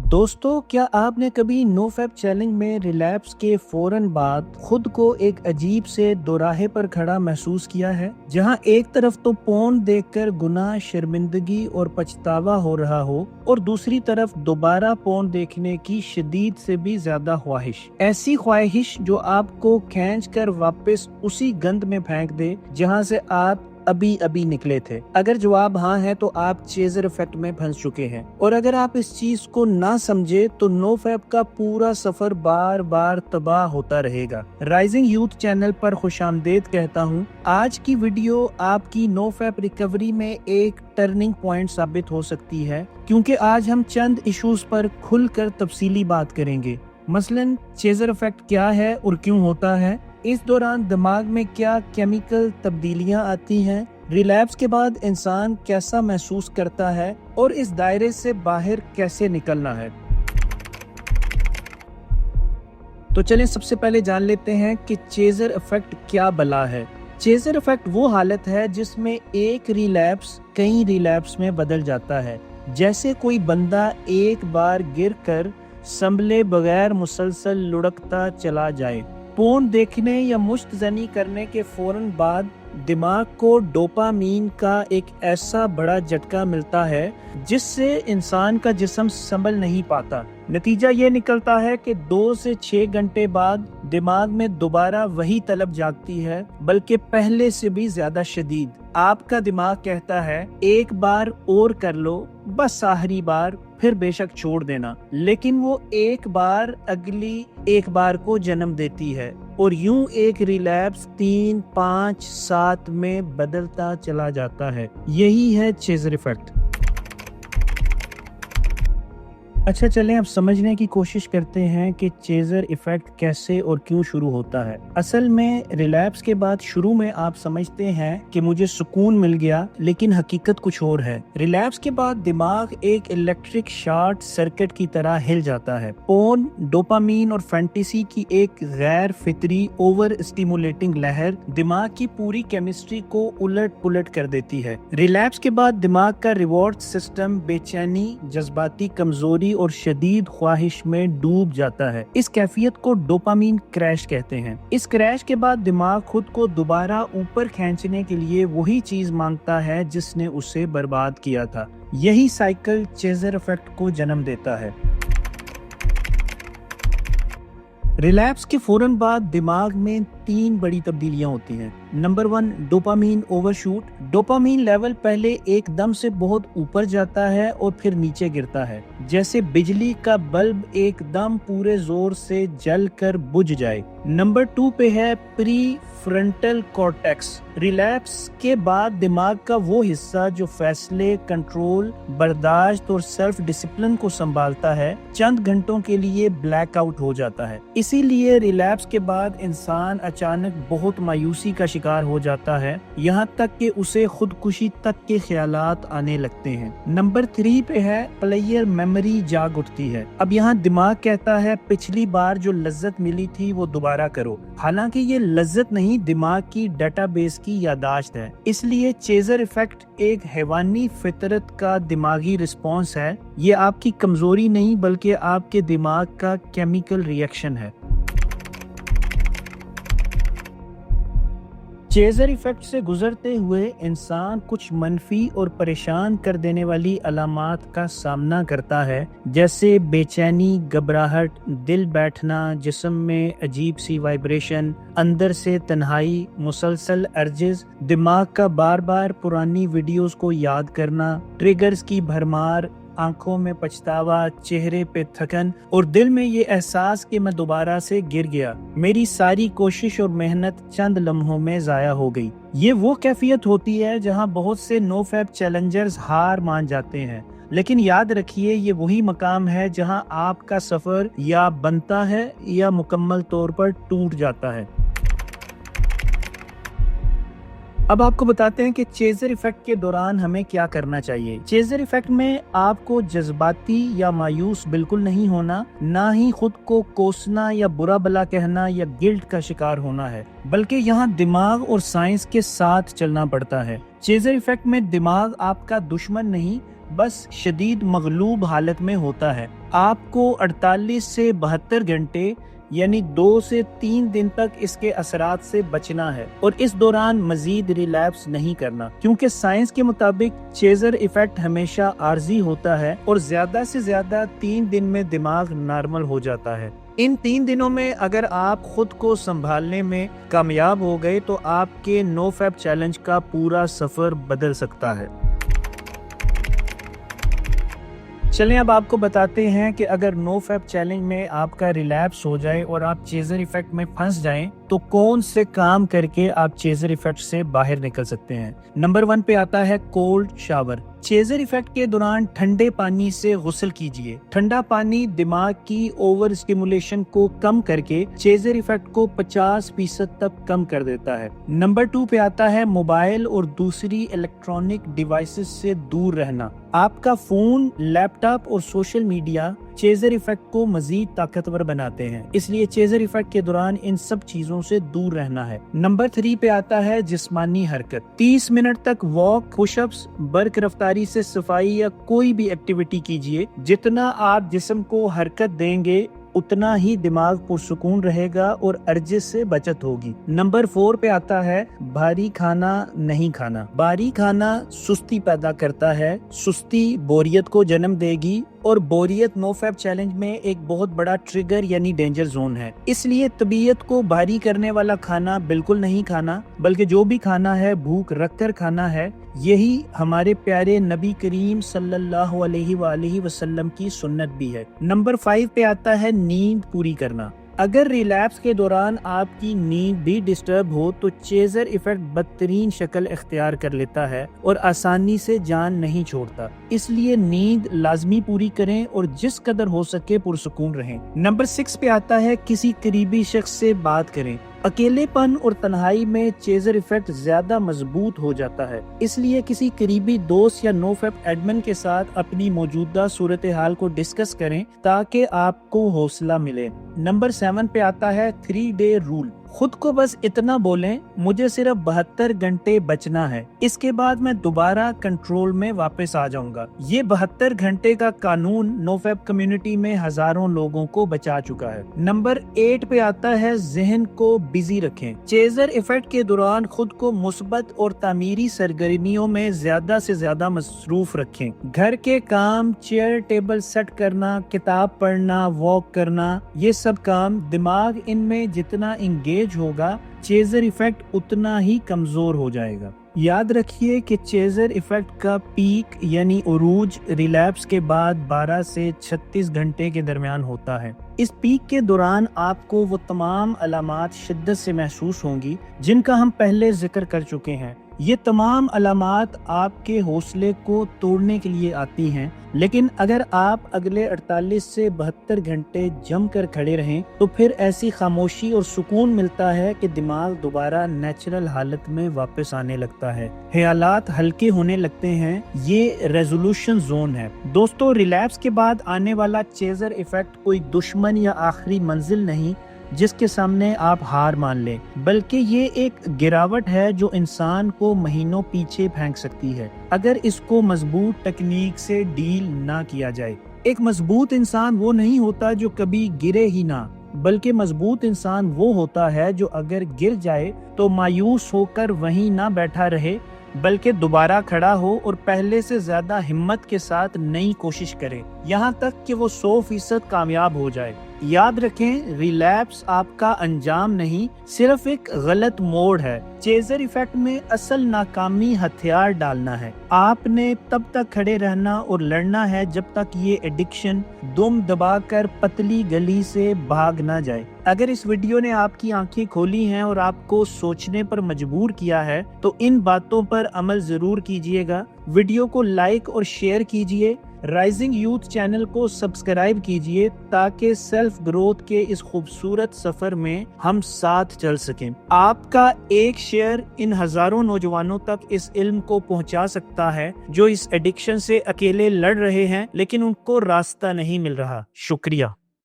दोस्तों, क्या आपने कभी नो फैप चैलेंज में रिलैप्स के फौरन बाद खुद को एक अजीब से दोराहे पर खड़ा महसूस किया है, जहां एक तरफ तो पोर्न देखकर गुनाह, शर्मिंदगी और पछतावा हो रहा हो और दूसरी तरफ दोबारा पोर्न देखने की शदीद से भी ज्यादा ख्वाहिश। ऐसी ख्वाहिश जो आपको खींच कर वापस उसी गंद में फेंक दे जहां से आप अभी निकले थे। अगर जवाब हाँ है तो आप चेजर इफेक्ट में फंस चुके हैं, और अगर आप इस चीज को ना समझे तो नो फैप का पूरा सफर बार बार तबाह होता रहेगा। राइजिंग यूथ चैनल पर खुशामदीद कहता हूँ। आज की वीडियो आपकी नो फैप रिकवरी में एक टर्निंग पॉइंट साबित हो सकती है, क्योंकि आज हम चंद इश्यूज पर खुलकर तफसीली बात करेंगे। मसलन चेजर इफेक्ट क्या है और क्यों होता है, इस दौरान दिमाग में क्या केमिकल तब्दीलियां आती हैं, रिलैप्स के बाद इंसान कैसा महसूस करता है और इस दायरे से बाहर कैसे निकलना है। तो चलें सबसे पहले जान लेते हैं कि चेजर इफेक्ट क्या बला है। चेजर इफेक्ट वो हालत है जिसमें एक रिलैप्स कई रिलैप्स में बदल जाता है। जैसे कोई बंदा एक बार गिरकर संभले बगैर मुसलसल लुढ़कता चला जाए। पोर्न देखने या मुश्तजनी करने के फौरन बाद दिमाग को डोपामीन का एक ऐसा बड़ा झटका मिलता है जिससे इंसान का जिस्म संभल नहीं पाता। नतीजा ये निकलता है कि 2 से 6 घंटे बाद दिमाग में दोबारा वही तलब जागती है, बल्कि पहले से भी ज्यादा शदीद। आपका दिमाग कहता है एक बार और कर लो, बस आखिरी बार, फिर बेशक छोड़ देना। लेकिन वो एक बार अगली एक बार को जन्म देती है और यूं एक रिलैप्स 3, 5, 7 में बदलता चला जाता है। यही है चेजर इफेक्ट। अच्छा, चलें अब समझने की कोशिश करते हैं कि चेजर इफेक्ट कैसे और क्यों शुरू होता है। असल में रिलैप्स के बाद शुरू में आप समझते हैं कि मुझे सुकून मिल गया, लेकिन हकीकत कुछ और है। रिलैप्स के बाद दिमाग एक इलेक्ट्रिक शॉर्ट सर्किट की तरह हिल जाता है। पोर्न, डोपामीन और फैंटेसी की एक गैर फितरी ओवर स्टिमुलेटिंग लहर दिमाग की पूरी केमिस्ट्री को उलट पुलट कर देती है। रिलैप्स के बाद दिमाग का रिवॉर्ड सिस्टम बेचैनी, जज्बाती कमजोरी और शदीद ख्वाहिश में डूब जाता है। इस कैफियत को डोपामीन क्रैश कहते हैं। इस क्रैश के बाद दिमाग खुद को दोबारा ऊपर खींचने के लिए वही चीज मांगता है जिसने उसे बर्बाद किया था। यही साइकिल चेजर इफेक्ट को जन्म देता है। रिलैप्स के फौरन बाद दिमाग में 3 बड़ी तब्दीलियां होती हैं। Number 1, dopamine overshoot. Dopamine level पहले एकदम से बहुत ऊपर जाता है और फिर नीचे गिरता है, जैसे बिजली का बल्ब एकदम पूरे जोर से जल कर बुझ जाए। नंबर 2 पे है प्री फ्रंटल कॉर्टेक्स। रिलैप्स के बाद दिमाग का वो हिस्सा जो फैसले, कंट्रोल, बर्दाश्त और सेल्फ डिसिप्लिन को संभालता है, चंद घंटों के लिए ब्लैकआउट हो जाता है। इसीलिए रिलैप्स के बाद इंसान अचानक बहुत मायूसी का शिकार हो जाता है, यहाँ तक कि उसे खुदकुशी तक के ख्यालात आने लगते हैं। नंबर 3 पे है प्लेयर मेमोरी जाग उठती है। अब यहाँ दिमाग कहता है पिछली बार जो लज्जत मिली थी वो दोबारा करो। हालांकि ये लज्जत नहीं, दिमाग की डेटाबेस की यादाश्त है। इसलिए चेजर इफेक्ट एक हैवानी फितरत का दिमागी रिस्पॉन्स है। ये आपकी कमजोरी नहीं बल्कि आपके दिमाग का केमिकल रिएक्शन है। चेजर इफेक्ट से गुजरते हुए इंसान कुछ मनफी और परेशान कर देने वाली अलामात का सामना करता है, जैसे बेचैनी, घबराहट, दिल बैठना, जिस्म में अजीब सी वाइब्रेशन, अंदर से तन्हाई, मुसलसल अर्जेस, दिमाग का बार बार पुरानी वीडियोस को याद करना, ट्रिगर्स की भरमार, आंखों में पछतावा, चेहरे पे थकन और दिल में ये एहसास कि मैं दोबारा से गिर गया, मेरी सारी कोशिश और मेहनत चंद लम्हों में जाया हो गई। ये वो कैफियत होती है जहां बहुत से नो फैप चैलेंजर्स हार मान जाते हैं। लेकिन याद रखिए, ये वही मकाम है जहां आपका सफर या बनता है या मुकम्मल तौर पर टूट जाता है। अब आपको बताते हैं कि चेजर इफेक्ट के दौरान हमें क्या करना चाहिए। चेजर इफेक्ट में आपको जज्बाती या मायूस बिल्कुल नहीं होना, ना ही खुद को कोसना या बुरा भला कहना या गिल्ट का शिकार होना है, बल्कि यहाँ दिमाग और साइंस के साथ चलना पड़ता है। चेजर इफेक्ट में दिमाग आपका दुश्मन नहीं, बस शदीद मगलूब हालत में होता है। آپ کو 48 سے 72 گھنٹے یعنی 2 سے 3 دن تک اس کے اثرات سے بچنا ہے اور اس دوران مزید ریلیپس نہیں کرنا، کیونکہ سائنس کے مطابق چیزر ایفیکٹ ہمیشہ عارضی ہوتا ہے اور زیادہ سے زیادہ 3 دن میں دماغ نارمل ہو جاتا ہے۔ ان 3 دنوں میں اگر آپ خود کو سنبھالنے میں کامیاب ہو گئے تو آپ کے نو فیب چیلنج کا پورا سفر بدل سکتا ہے۔ چلیں اب آپ کو بتاتے ہیں کہ اگر نو فیب چیلنج میں آپ کا ریلیپس ہو جائے اور آپ چیزر ایفیکٹ میں پھنس جائیں تو کون سے کام کر کے آپ چیزر ایفیکٹ سے باہر نکل سکتے ہیں۔ نمبر 1 پہ آتا ہے کولڈ شاور۔ چیزر ایفیکٹ کے دوران ٹھنڈے پانی سے غسل کیجیے۔ ٹھنڈا پانی دماغ کی اوور اسٹیمولیشن کو کم کر کے چیزر ایفیکٹ کو 50% تک کم کر دیتا ہے۔ نمبر 2 پہ آتا ہے موبائل اور دوسری الیکٹرانک ڈیوائسز سے دور رہنا۔ آپ کا فون، لیپ ٹاپ اور سوشل میڈیا چیزر ایفیکٹ کو مزید طاقتور بناتے ہیں، اس لیے چیزر ایفیکٹ کے دوران ان سب چیزوں سے دور رہنا ہے۔ نمبر 3 پہ آتا ہے جسمانی حرکت۔ 30 منٹ تک واک، پش اپس، برق رفتاری سے صفائی یا کوئی بھی ایکٹیویٹی کیجیے۔ جتنا آپ جسم کو حرکت دیں گے اتنا ہی دماغ پرسکون رہے گا اور ارجس سے بچت ہوگی۔ نمبر 4 پہ آتا ہے بھاری کھانا نہیں کھانا۔ بھاری کھانا سستی پیدا کرتا ہے، سستی بوریت کو جنم دے گی اور بوریت نو فیب چیلنج میں ایک بہت بڑا ٹریگر یعنی ڈینجر زون ہے۔ اس لیے طبیعت کو بھاری کرنے والا کھانا بالکل نہیں کھانا، بلکہ جو بھی کھانا ہے بھوک رکھ کر کھانا ہے۔ یہی ہمارے پیارے نبی کریم صلی اللہ علیہ وآلہ وسلم کی سنت بھی ہے۔ نمبر 5 پہ آتا ہے نیند پوری کرنا۔ اگر ریلیپس کے دوران آپ کی نیند بھی ڈسٹرب ہو تو چیزر ایفیکٹ بدترین شکل اختیار کر لیتا ہے اور آسانی سے جان نہیں چھوڑتا، اس لیے نیند لازمی پوری کریں اور جس قدر ہو سکے پرسکون رہیں۔ نمبر 6 پہ آتا ہے کسی قریبی شخص سے بات کریں۔ اکیلے پن اور تنہائی میں چیزر ایفیکٹ زیادہ مضبوط ہو جاتا ہے، اس لیے کسی قریبی دوست یا نو فیب ایڈمن کے ساتھ اپنی موجودہ صورتحال کو ڈسکس کریں تاکہ آپ کو حوصلہ ملے۔ نمبر 7 پہ آتا ہے 3 ڈے رول۔ خود کو بس اتنا بولیں مجھے صرف 72 گھنٹے بچنا ہے، اس کے بعد میں دوبارہ کنٹرول میں واپس آ جاؤں گا۔ یہ 72 گھنٹے کا قانون نو فیب کمیونٹی میں ہزاروں لوگوں کو بچا چکا ہے۔ نمبر 8 پہ آتا ہے ذہن کو بزی رکھیں۔ چیزر ایفیکٹ کے دوران خود کو مثبت اور تعمیری سرگرمیوں میں زیادہ سے زیادہ مصروف رکھیں۔ گھر کے کام، چیئر ٹیبل سیٹ کرنا، کتاب پڑھنا، واک کرنا، یہ سب کام دماغ ان میں جتنا انگیج ہوگا چیزر ایفیکٹ اتنا ہی کمزور ہو جائے گا۔ یاد رکھیے کہ چیزر ایفیکٹ کا پیک یعنی عروج ریلیپس کے بعد 12 سے 36 گھنٹے کے درمیان ہوتا ہے۔ اس پیک کے دوران آپ کو وہ تمام علامات شدت سے محسوس ہوں گی جن کا ہم پہلے ذکر کر چکے ہیں۔ یہ تمام علامات آپ کے حوصلے کو توڑنے کے لیے آتی ہیں، لیکن اگر آپ اگلے 48 سے 72 گھنٹے جم کر کھڑے رہیں تو پھر ایسی خاموشی اور سکون ملتا ہے کہ دماغ دوبارہ نیچرل حالت میں واپس آنے لگتا ہے، خیالات ہلکے ہونے لگتے ہیں۔ یہ ریزولوشن زون ہے۔ دوستو، ریلیپس کے بعد آنے والا چیزر ایفیکٹ کوئی دشمن یا آخری منزل نہیں جس کے سامنے آپ ہار مان لیں، بلکہ یہ ایک گراوٹ ہے جو انسان کو مہینوں پیچھے پھینک سکتی ہے اگر اس کو مضبوط ٹیکنیک سے ڈیل نہ کیا جائے۔ ایک مضبوط انسان وہ نہیں ہوتا جو کبھی گرے ہی نہ، بلکہ مضبوط انسان وہ ہوتا ہے جو اگر گر جائے تو مایوس ہو کر وہیں نہ بیٹھا رہے، بلکہ دوبارہ کھڑا ہو اور پہلے سے زیادہ ہمت کے ساتھ نئی کوشش کرے، یہاں تک کہ وہ 100% کامیاب ہو جائے۔ یاد رکھیں، ریلیپس آپ کا انجام نہیں، صرف ایک غلط موڑ ہے۔ چیزر ایفیکٹ میں اصل ناکامی ہتھیار ڈالنا ہے۔ آپ نے تب تک کھڑے رہنا اور لڑنا ہے جب تک یہ ایڈکشن دم دبا کر پتلی گلی سے بھاگ نہ جائے۔ اگر اس ویڈیو نے آپ کی آنکھیں کھولی ہیں اور آپ کو سوچنے پر مجبور کیا ہے تو ان باتوں پر عمل ضرور کیجیے گا۔ ویڈیو کو لائک اور شیئر کیجیے، رائزنگ یوتھ چینل کو سبسکرائب کیجیے تاکہ سیلف گروتھ کے اس خوبصورت سفر میں ہم ساتھ چل سکیں۔ آپ کا ایک شیئر ان ہزاروں نوجوانوں تک اس علم کو پہنچا سکتا ہے جو اس ایڈکشن سے اکیلے لڑ رہے ہیں لیکن ان کو راستہ نہیں مل رہا۔ شکریہ۔